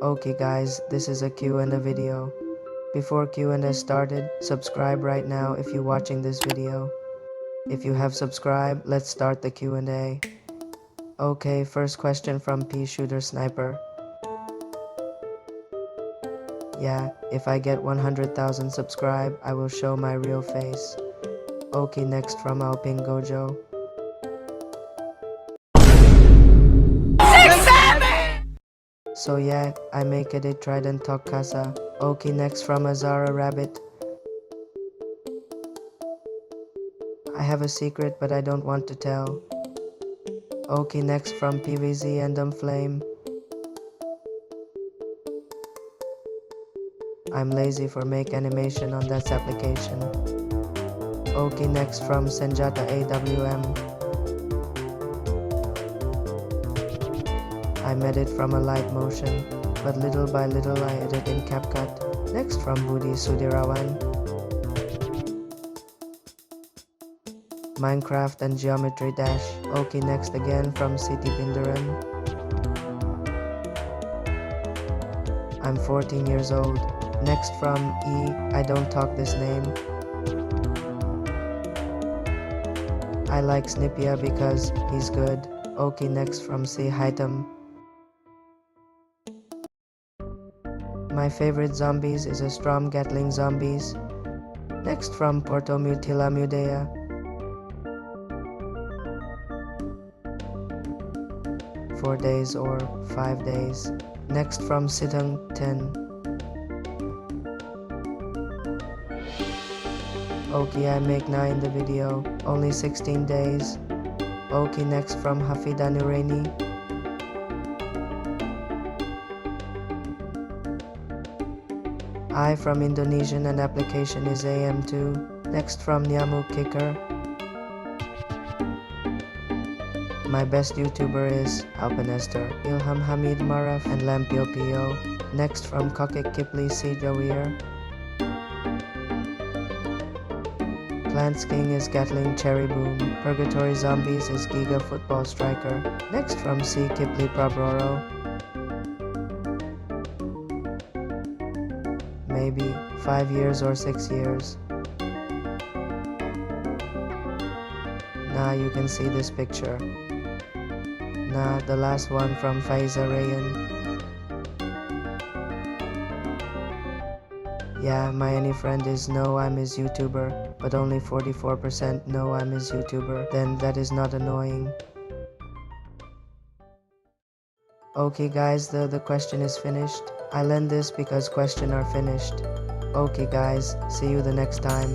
Okay guys, this is a Q&A video. Before Q&A started, subscribe right now if you're watching this video. If you have subscribed, let's start the Q&A. Okay, first question from P Shooter Sniper. Yeah, if I get 100,000 subscribe, I will show my real face. Okay, next from Alping Gojo. So yeah, I make it Trident Talk Casa. Okay, next from Azara Rabbit. I have a secret but I don't want to tell. Okay, next from PVZ and Flame. I'm lazy for make animation on that application. Okay, next from Senjata AWM. I made it from a light motion, but little by little I edit in CapCut. Next from Budi Sudirawan. Minecraft and Geometry Dash. Okay, next again from Siti Bindaran. I'm 14 years old. Next from I don't talk this name. I like Snipia because he's good. Okay, next from C Hitam. My favorite zombies is a Strom Gatling zombies. Next from Porto Mutila Mudea. "4 days or 5 days. Next from Sidung 10. Okay, I make 9 the video, only 16 days. Okay, next from Hafida Nuraini. I from Indonesian and application is AM2. Next from Nyamuk Kicker. My best YouTuber is Alpanester, Ilham Hamid Maraf and Lampio Pio. Next from Kokik Kipli C. Jawir. Plants King is Gatling Cherry Boom. Purgatory Zombies is Giga Football Striker. Next from C. Kipli Prabroro. Maybe 5 years or 6 years. Now you can see this picture. Nah, the last one from Faiza Rayan. Yeah, my any friend is know I'm his YouTuber, but only 44% know I'm his YouTuber. Then that is not annoying. Okay guys, the question is finished. I learned this because question are finished. Okay guys, see you the next time.